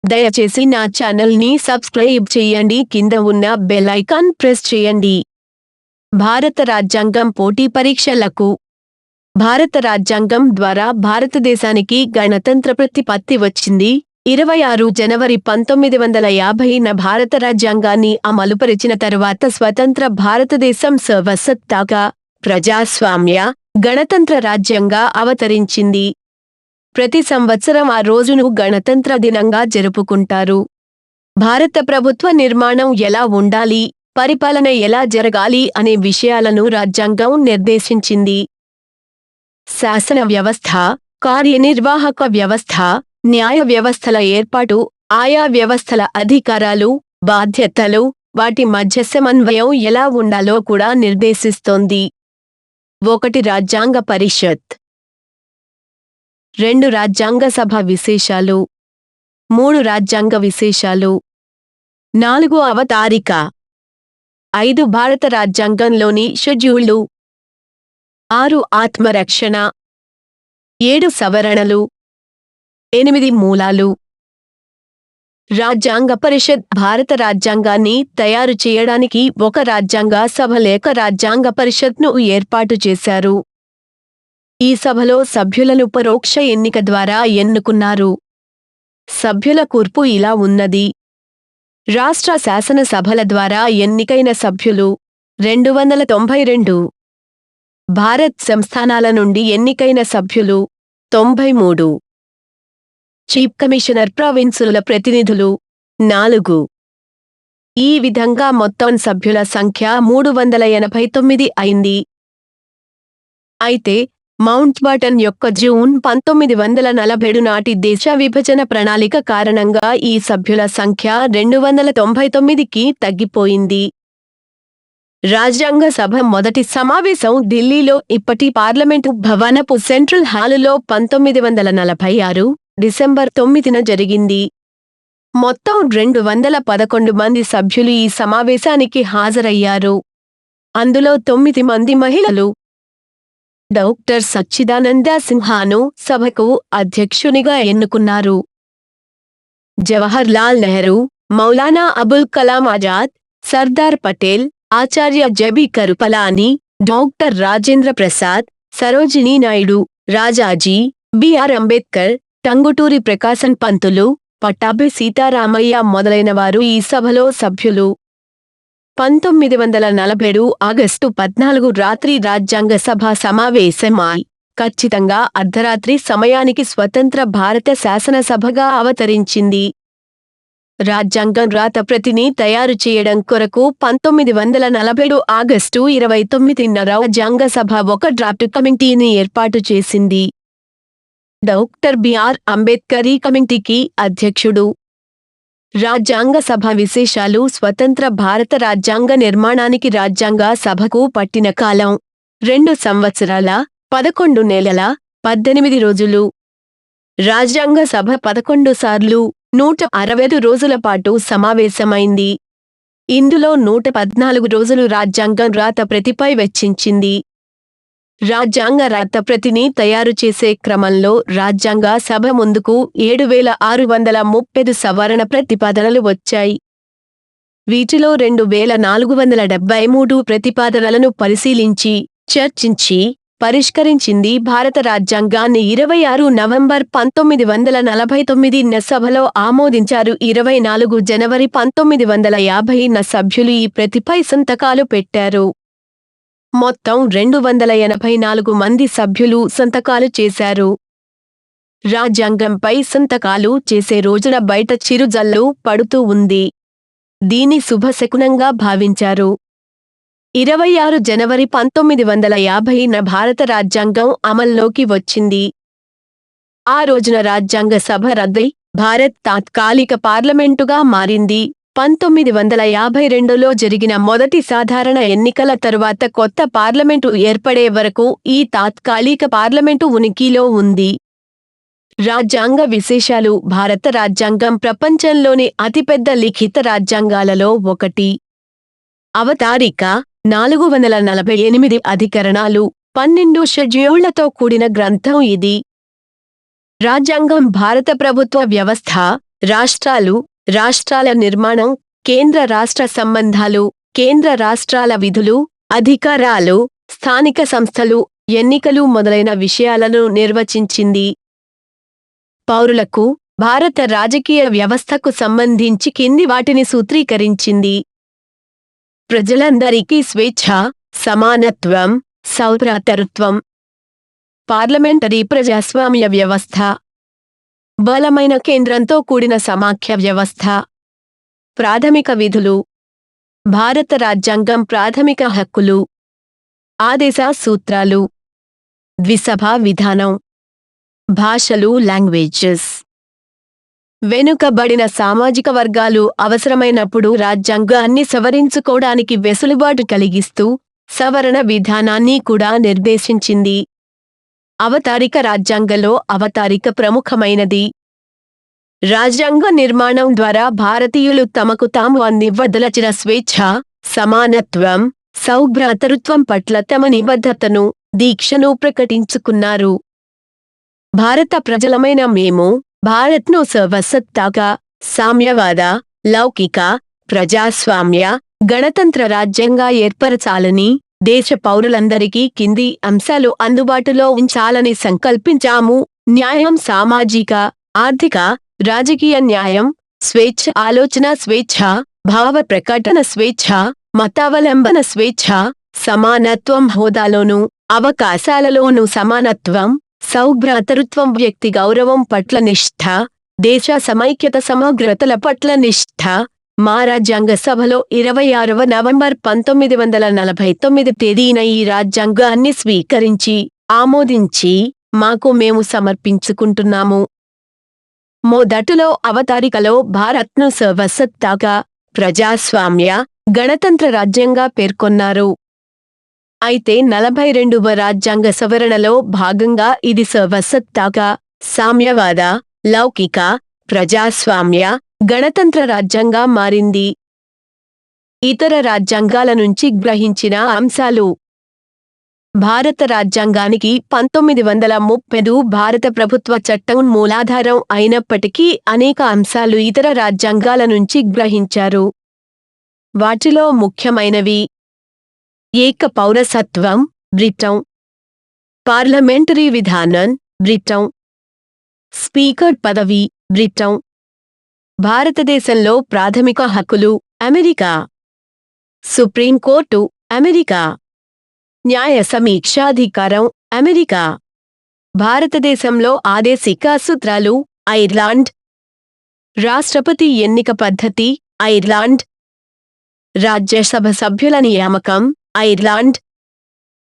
దయచేసి నా ఛానల్ని సబ్స్క్రైబ్ చేయండి. కింద ఉన్న బెల్ ఐకాన్ ప్రెస్ చేయండి. భారత రాజ్యాంగం పోటీ పరీక్షలకు. భారత రాజ్యాంగం ద్వారా భారతదేశానికి గణతంత్ర ప్రతిపత్తి వచ్చింది. 26 జనవరి 1950న భారత రాజ్యాంగాన్ని అమలుపరిచిన తరువాత స్వతంత్ర భారతదేశం సర్వసత్తాక, ప్రజాస్వామ్య, గణతంత్ర రాజ్యంగా అవతరించింది. ప్రతి సంవత్సరం ఆ రోజును గణతంత్ర దినంగా జరుపుకుంటారు. భారత ప్రభుత్వ నిర్మాణం ఎలా ఉండాలి, పరిపాలన ఎలా జరగాలి అనే విషయాలను రాజ్యాంగం నిర్దేశించింది. శాసన వ్యవస్థ, కార్యనిర్వాహక వ్యవస్థ, న్యాయ వ్యవస్థల ఏర్పాటు, ఆయా వ్యవస్థల అధికారాలు, బాధ్యతలు, వాటి మధ్య సమన్వయం ఎలా ఉండాలో కూడా నిర్దేశిస్తోంది. 1 రాజ్యాంగ పరిషత్, 2 రాజ్యాంగ సభ విశేషాలు, 3 రాజ్యాంగ విశేషాలు, 4 అవతారిక, 5 భారత రాజ్యాంగంలోని షెడ్యూళ్లు, 6 ఆత్మరక్షణ, 7 సవరణలు, 8 మూలాలు. రాజ్యాంగ పరిషత్ భారత రాజ్యాంగాన్ని తయారు చేయడానికి ఒక రాజ్యాంగ సభ లేక రాజ్యాంగ పరిషత్ను ఏర్పాటు చేశారు. ఈ సభలో సభ్యులను పరోక్ష ఎన్నిక ద్వారా ఎన్నుకున్నారు. సభ్యుల కూర్పు ఇలా ఉన్నది. రాష్ట్ర శాసన సభల ద్వారా ఎన్నికైన సభ్యులు 292. భారత్ సంస్థానాల నుండి ఎన్నికైన సభ్యులు 93. చీఫ్ కమిషనర్ ప్రావిన్సుల ప్రతినిధులు 4. ఈ విధంగా మొత్తం సభ్యుల సంఖ్య 389 అయింది. అయితే మౌంట్ బాటన్ యొక్క జూన్ 1947 నాటి దేశ విభజన ప్రణాళిక కారణంగా ఈ సభ్యుల సంఖ్య 299కి తగ్గిపోయింది. రాజ్యాంగ సభ మొదటి సమావేశం ఢిల్లీలో ఇప్పటి పార్లమెంటు భవనపు సెంట్రల్ హాలులో 1946 డిసెంబర్ 9న జరిగింది. మొత్తం 211 మంది సభ్యులు ఈ సమావేశానికి హాజరయ్యారు. అందులో 9 మంది మహిళలు. డాక్టర్ సచ్చిదానంద సిన్హాను సభకు అధ్యక్షునిగా ఎన్నుకున్నారు. జవహర్ లాల్ నెహ్రూ, మౌలానా అబుల్ కలాం ఆజాద్, సర్దార్ పటేల్, ఆచార్య జబి కరుపలాని, డాక్టర్ రాజేంద్ర ప్రసాద్, సరోజినీ నాయుడు, రాజాజీ, బిఆర్ అంబేద్కర్, టంగుటూరి ప్రకాశం పంతులు, పట్టాభి సీతారామయ్య మొదలైనవారు ఈ సభలో సభ్యులు. 1947 ఆగస్టు 14 రాత్రి రాజ్యాంగ సభ సమావేశమై ఖచ్చితంగా అర్ధరాత్రి సమయానికి స్వతంత్ర భారత శాసనసభగా అవతరించింది. రాజ్యాంగం రాత ప్రతిని తయారు చేయడం కొరకు 1947 ఆగస్టు 29న రాజ్యాంగ సభ ఒక డ్రాఫ్ట్ కమిటీని ఏర్పాటు చేసింది. డాక్టర్ బిఆర్ అంబేద్కర్ ఈ కమిటీకి అధ్యక్షుడు. రాజ్యాంగ సభ విశేషాలు. స్వతంత్ర భారత రాజ్యాంగ నిర్మాణానికి రాజ్యాంగ సభకు పట్టిన కాలం 2 సంవత్సరాల 11 నెలల 18 రోజులు. రాజ్యాంగ సభ 11 సార్లు 165 రోజుల పాటు సమావేశమైంది. ఇందులో 114 రోజులు రాజ్యాంగం రాత ప్రతిపై వెచ్చించింది. రాజ్యాంగ రాత ప్రతిని తయారు చేసే క్రమంలో రాజ్యాంగ సభ ముందుకు 7635 సవరణ ప్రతిపాదనలు వచ్చాయి. వీటిలో 2473 ప్రతిపాదనలను పరిశీలించి, చర్చించి, పరిష్కరించింది. భారత రాజ్యాంగాన్ని 26 నవంబర్ 1949న సభలో ఆమోదించారు. 24 జనవరి 1950న సభ్యులు ఈ ప్రతిపై సంతకాలు పెట్టారు. మొత్తం 284 మంది సభ్యులు సంతకాలు చేశారు. రాజ్యాంగంపై సంతకాలు చేసే రోజున బయట చిరుజల్లు పడుతూ ఉంది. దీని శుభశకునంగా భావించారు. 26 జనవరి 1950న భారత రాజ్యాంగం అమల్లోకి వచ్చింది. ఆ రోజున రాజ్యాంగ సభ రద్దై భారత్ తాత్కాలిక పార్లమెంటుగా మారింది. 1952లో జరిగిన మొదటి సాధారణ ఎన్నికల తరువాత కొత్త పార్లమెంటు ఏర్పడే వరకు ఈ తాత్కాలిక పార్లమెంటు ఉనికిలో ఉంది. రాజ్యాంగ విశేషాలు. భారత రాజ్యాంగం ప్రపంచంలోని అతిపెద్ద లిఖిత రాజ్యాంగాలలో ఒకటి. అవతారిక. 448 అధికరణాలు, 12 షెడ్యూళ్లతో కూడిన గ్రంథం ఇది. రాజ్యాంగం భారత ప్రభుత్వ వ్యవస్థ, రాష్ట్రాలు, రాష్ట్రాల నిర్మాణం, కేంద్ర రాష్ట్ర సంబంధాలు, కేంద్ర రాష్ట్రాల విధులు, అధికారాలు, స్థానిక సంస్థలు, ఎన్నికలు మొదలైన విషయాలను నిర్వచించింది. పౌరులకు, భారత రాజకీయ వ్యవస్థకు సంబంధించి కింది వాటిని సూత్రీకరించింది. ప్రజలందరికీ స్వేచ్ఛ, సమానత్వం, సౌభ్రాతృత్వం. పార్లమెంటరీ ప్రజాస్వామ్య వ్యవస్థ. బలమైన కేంద్రంతో కూడిన సమాఖ్య వ్యవస్థ. ప్రాథమిక విధులు. భారత రాజ్యాంగం ప్రాథమిక హక్కులు, ఆదేశ సూత్రాలు. ద్విసభా విధానం. భాషలు, లాంగ్వేజెస్. వెనుకబడిన సామాజిక వర్గాలు అవసరమైనప్పుడు రాజ్యాంగాన్ని సవరించుకోవడానికి వెసులుబాటు కలిగిస్తూ సవరణ విధానాన్ని కూడా నిర్దేశించింది. అవతారిక రాజ్యాంగంలో అవతారిక ప్రముఖమైనది. రాజ్యాంగ నిర్మాణం ద్వారా భారతీయులు తమకు తాము అందివ్వదలచిన స్వేచ్ఛ, సమానత్వం, సౌభ్రాతృత్వం పట్ల తమ నిబద్ధతను, దీక్షను ప్రకటించుకున్నారు. భారత ప్రజలమైన మేము భారత్ను సర్వసత్తాక, సామ్యవాద, లౌకిక, ప్రజాస్వామ్య, గణతంత్ర రాజ్యంగా ఏర్పరచాలని, దేశ పౌరులందరికీ కింది అంశాలు అందుబాటులో ఉంచాలని సంకల్పించాము. న్యాయం, సామాజిక, ఆర్థిక, రాజకీయ న్యాయం, స్వేచ్ఛ, ఆలోచన స్వేచ్ఛ, భావ ప్రకటన స్వేచ్ఛ, మతావలంబన స్వేచ్ఛ, సమానత్వం, హోదాలోనూ అవకాశాలలోనూ సమానత్వం, సౌభ్రాతృత్వం, వ్యక్తి గౌరవం పట్ల నిష్ఠ, దేశ సమైక్యత సమగ్రతల పట్ల నిష్ఠ. మా రాజ్యాంగ సభలో 26వ నవంబర్ 1949 తేదీన ఈ రాజ్యాంగాన్ని స్వీకరించి, ఆమోదించి మాకు మేము సమర్పించుకుంటున్నాము. మొదటిలో అవతారికలో భారత్ను సర్వసత్తాక, ప్రజాస్వామ్య, గణతంత్ర రాజ్యంగా పేర్కొన్నారు. అయితే 42వ రాజ్యాంగ సవరణలో భాగంగా ఇది సర్వసత్తాక, సామ్యవాద, లౌకిక, ప్రజాస్వామ్య, గణతంత్ర రాజ్యంగా మారింది. ఇతర రాజ్యాంగాల నుంచి గ్రహించిన అంశాలు. భారత రాజ్యాంగానికి 1935 భారత ప్రభుత్వ చట్టం మూలాధారం అయినప్పటికీ అనేక అంశాలు ఇతర రాజ్యాంగాల నుంచి గ్రహించారు. వాటిలో ముఖ్యమైనవి: ఏక పౌరసత్వం, బ్రిటన్. పార్లమెంటరీ విధానం, బ్రిటన్. స్పీకర్ పదవి, బ్రిటన్. భారతదేశంలో ప్రాథమిక హక్కులు, అమెరికా. Supreme court, America. న్యాయ సమీక్షాధికారం, అమెరికా. భారతదేశంలో ఆదేశిక సూత్రాలు, ఐర్లాండ్. రాష్ట్రపతి ఎన్నిక పద్ధతి, ఐర్లాండ్. రాజ్యసభ సభ్యుల నియామకం, ఐర్లాండ్.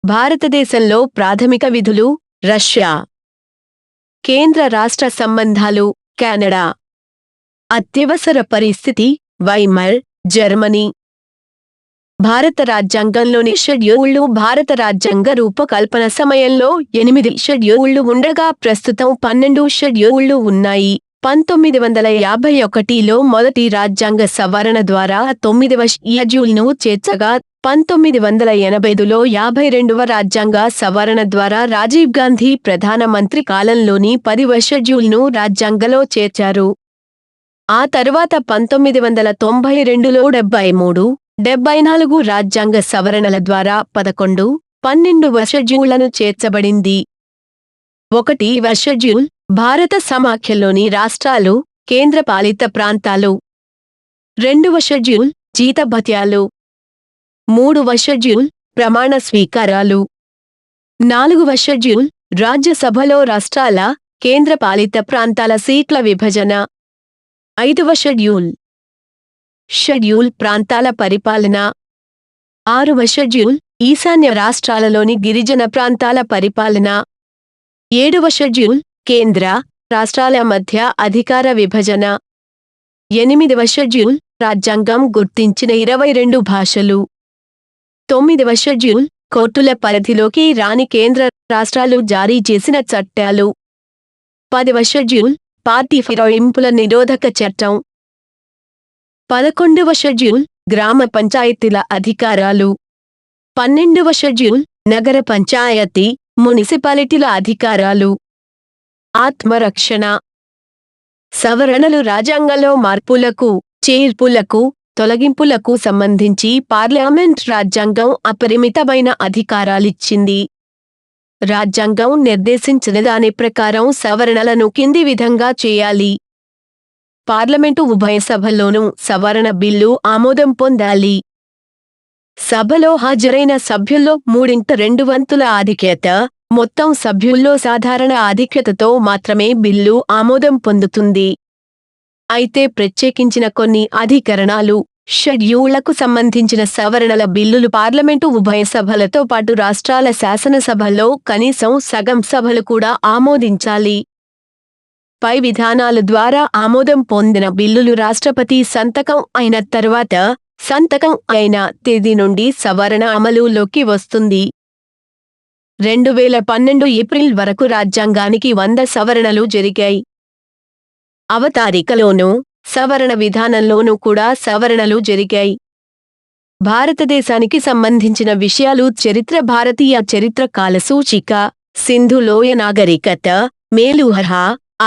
భారతదేశంలో ప్రాథమిక విధులు, రష్యా. కేంద్ర రాష్ట్ర సంబంధాలు, కెనడా. అత్యవసర పరిస్థితి, వైమర్, జర్మనీ. భారత రాజ్యాంగంలోని షెడ్యూళ్లు. భారత రాజ్యాంగ రూపకల్పన సమయంలో 8 షెడ్యూళ్లు ఉండగా ప్రస్తుతం 12 షెడ్యూళ్లు ఉన్నాయి. 1951లో మొదటి రాజ్యాంగ సవరణ ద్వారా 9వ షెడ్యూల్ను చేర్చగా 1985లో 52వ రాజ్యాంగ సవరణ ద్వారా రాజీవ్ గాంధీ ప్రధానమంత్రి కాలంలోని 10వ షెడ్యూల్ను రాజ్యాంగంలో చేర్చారు. ఆ తర్వాత 1992లో 73, 74 రాజ్యాంగ సవరణల ద్వారా 11, 12వ షెడ్యూళ్లను చేర్చబడింది. 1వ షెడ్యూల్ భారత సమాఖ్యలోని రాష్ట్రాలు, కేంద్రపాలిత ప్రాంతాలు. 2వ షెడ్యూల్ జీతభత్యాలు. 3వ షెడ్యూల్ ప్రమాణ స్వీకారాలు. 4వ షెడ్యూల్ రాజ్యసభలో రాష్ట్రాల, కేంద్రపాలిత ప్రాంతాల సీట్ల విభజన. 5వ షెడ్యూల్ ప్రాంతాల పరిపాలన. 6వ షెడ్యూల్ ఈశాన్య రాష్ట్రాలలోని గిరిజన ప్రాంతాల పరిపాలన. 7వ షెడ్యూల్ కేంద్ర, రాష్ట్రాల మధ్య అధికార విభజన. 8వ షెడ్యూల్ రాజ్యాంగం గుర్తించిన 22 భాషలు. 9వ షెడ్యూల్ కోర్టుల పరిధిలోకి రాని కేంద్ర రాష్ట్రాలు జారీ చేసిన చట్టాలు. 10వ షెడ్యూల్ పార్టీ ఫిరాయింపుల నిరోధక చట్టం. 11వ షెడ్యూల్ గ్రామ పంచాయతీల అధికారాలు. 12వ షెడ్యూల్ నగర పంచాయతీ, మునిసిపాలిటీల అధికారాలు. ఆత్మరక్షణ. సవరణలు రాజ్యాంగంలో మార్పులకు, చేర్పులకు, తొలగింపులకు సంబంధించి పార్లమెంట్ రాజ్యాంగం అపరిమితమైన అధికారాలిచ్చింది. రాజ్యాంగం నిర్దేశించిన దాని ప్రకారం సవరణలను కింది విధంగా చేయాలి. పార్లమెంటు ఉభయ సభల్లోనూ సవరణ బిల్లు ఆమోదం పొందాలి. సభలో హాజరైన సభ్యుల్లో 3/2 ఆధిక్యత, మొత్తం సభ్యుల్లో సాధారణ ఆధిక్యతతో మాత్రమే బిల్లు ఆమోదం పొందుతుంది. అయితే ప్రత్యేకించిన కొన్ని అధికరణాలు, షెడ్యూళ్లకు సంబంధించిన సవరణల బిల్లులు పార్లమెంటు ఉభయ సభలతో పాటు రాష్ట్రాల శాసనసభల్లో కనీసం సగం సభలు కూడా ఆమోదించాలి. పై విధానాల ద్వారా ఆమోదం పొందిన బిల్లులు రాష్ట్రపతి సంతకం అయిన తర్వాత సంతకం అయిన తేదీ నుండి సవరణ అమలులోకి వస్తుంది. 2012 ఏప్రిల్ వరకు రాజ్యాంగానికి 100 సవరణలు జరిగాయి. అవతారికలోనూ, సవరణ విధానంలోనూ కూడా సవరణలు జరిగాయి. భారతదేశానికి సంబంధించిన విషయాలు చరిత్ర భారతీయ చరిత్ర కాల సూచిక, సింధు లోయ నాగరికత, మేలుహ,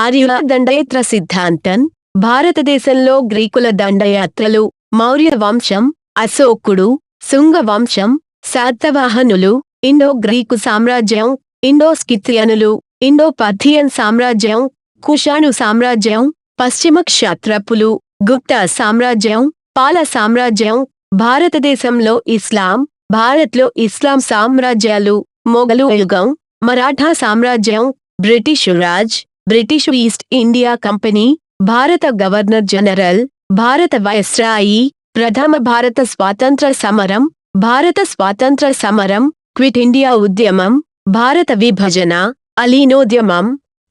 ఆర్యుల దండయాత్ర సిద్ధాంతం, భారతదేశంలో గ్రీకుల దండయాత్రలు, మౌర్య వంశం, అశోకుడు, శుంగ వంశం, శాతవాహనులు, ఇండో గ్రీకు సామ్రాజ్యం, ఇండో స్కిథియనులు, ఇండో పర్థియన్ సామ్రాజ్యం, కుషాణు సామ్రాజ్యం, పశ్చిమ క్షాత్రపులు, గుప్తా సామ్రాజ్యం, పాల సామ్రాజ్యం, భారతదేశంలో ఇస్లాం, భారత్లో ఇస్లాం సామ్రాజ్యాలు, మొఘలు యుగం, మరాఠా సామ్రాజ్యం, British Raj, British east India company, భారత గవర్నర్ జనరల్, భారత వైస్రాయి, ప్రథమ భారత స్వాతంత్ర సమరం, భారత స్వాతంత్ర సమరం, క్విట్ ఇండియా ఉద్యమం, భారత విభజన, అలీనోద్యమం,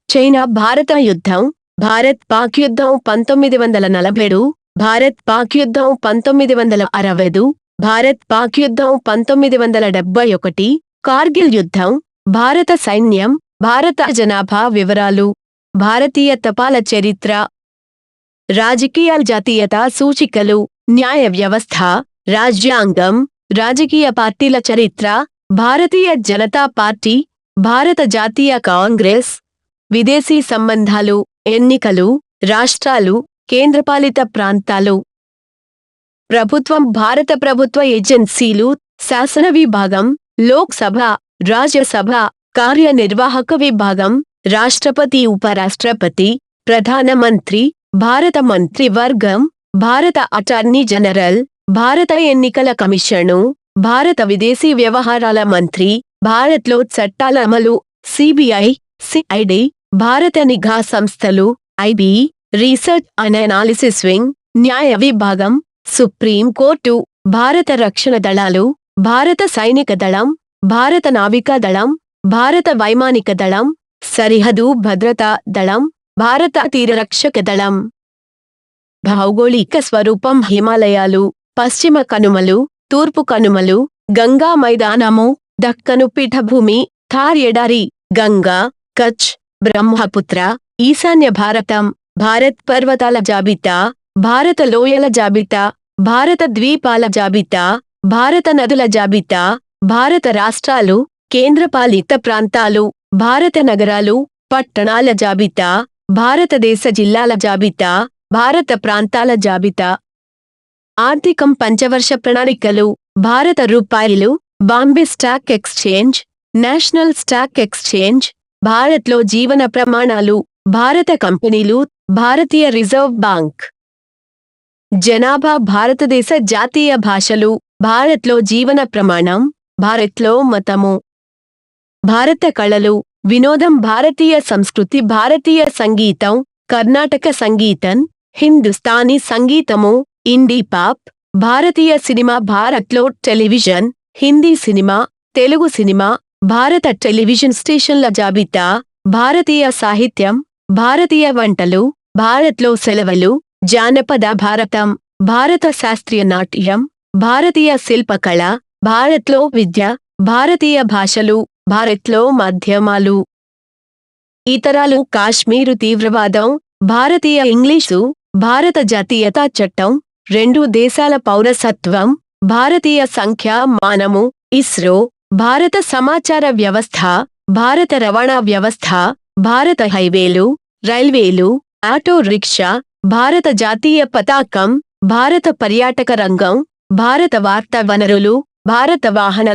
చైనా భారత యుద్ధం, భారత్ పాక్ యుద్ధం 1947, భారత్ పాక్ యుద్ధం 1965, భారత్ పాక్ యుద్ధం 1971, కార్గిల్ యుద్ధం, భారత సైన్యం, భారత జనాభా వివరాలు, భారతీయ తపాల చరిత్ర, రాజకీయాల జాతీయతా సూచికలు, న్యాయ వ్యవస్థ, రాజ్యాంగం, రాజకీయ పార్టీల చరిత్ర, భారతీయ జనతా పార్టీ, భారత జాతీయ కాంగ్రెస్, విదేశీ సంబంధాలు, ఎన్నికలు, రాష్ట్రాలు, కేంద్రపాలిత ప్రాంతాలు, ప్రభుత్వం, భారత ప్రభుత్వ ఏజెన్సీలు, శాసన విభాగం, లోక్సభ, రాజ్యసభ, కార్యనిర్వాహక విభాగం, రాష్ట్రపతి, ఉపరాష్ట్రపతి, ప్రధానమంత్రి, భారత మంత్రివర్గం, భారత అటార్నీ జనరల్, భారత ఎన్నికల కమిషను, భారత విదేశీ వ్యవహారాల మంత్రి, భారత్లో చట్టాల అమలు, సిబిఐ, సిఐడి, భారత నిఘా సంస్థలు, IB, research and analysis wing, న్యాయ విభాగం, సుప్రీం కోర్టు, భారత రక్షణ దళాలు, భారత సైనిక దళం, భారత నావికా దళం, భారత వైమానిక దళం, సరిహద్దు భద్రతా దళం, భారత తీరరక్షక దళం. భౌగోళిక స్వరూపం హిమాలయాలు, పశ్చిమ కనుమలు, తూర్పు కనుమలు, గంగా మైదానము, దక్కను పీఠభూమి, థార్ ఎడారి, గంగా, కచ్, బ్రహ్మపుత్ర, ఈశాన్య భారతం, భారత్ పర్వతాల జాబితా, భారత లోయల జాబితా, భారత ద్వీపాల జాబితా, భారత నదుల జాబితా, భారత రాష్ట్రాలు, కేంద్రపాలిత ప్రాంతాలు, భారత నగరాలు, పట్టణాల జాబితా, భారతదేశ జిల్లాల జాబితా, భారత ప్రాంతాల జాబితా. ఆర్థికం పంచవర్ష ప్రణాళికలు, భారత రూపాయలు, Bombay stock exchange, national stock exchange, భారత్లో జీవన ప్రమాణాలు, భారత కంపెనీలు, భారతీయ రిజర్వ్ బ్యాంక్. జనాభా, భారతదేశ జాతీయ భాషలు, భారత్లో జీవన ప్రమాణం, భారత్లో మతము. భారత కళలు, వినోదం, భారతీయ సంస్కృతి, భారతీయ సంగీతం, కర్ణాటక సంగీతం, హిందుస్థానీ సంగీతము, ఇండీ పాప్, భారతీయ సినిమా, భారత్లో television, Hindi cinema, Telugu cinema, భారత టెలివిజన్ స్టేషన్ల జాబితా, భారతీయ సాహిత్యం, భారతీయ వంటలు, భారత్లో సెలవులు, జానపద భారతం, భారత శాస్త్రీయ నాట్యం, భారతీయ శిల్పకళ, భారత్లో విద్య, భారతీయ భాషలు, భారత్లో మాధ్యమాలు. ఇతరాలు, కాశ్మీరు తీవ్రవాదం, భారతీయ ఇంగ్లీషు, భారత జాతీయతా చట్టం, 2 దేశాల పౌరసత్వం, భారతీయ సంఖ్యా మానము, ఇస్రో, భారత సమాచార వ్యవస్థ, భారత రవాణా వ్యవస్థ, భారత హైవేలు, రైల్వేలు, ఆటో రిక్షా, భారత జాతీయ పతాకం, భారత పర్యాటక రంగం, భారత వార్తా వనరులు, భారత వాహన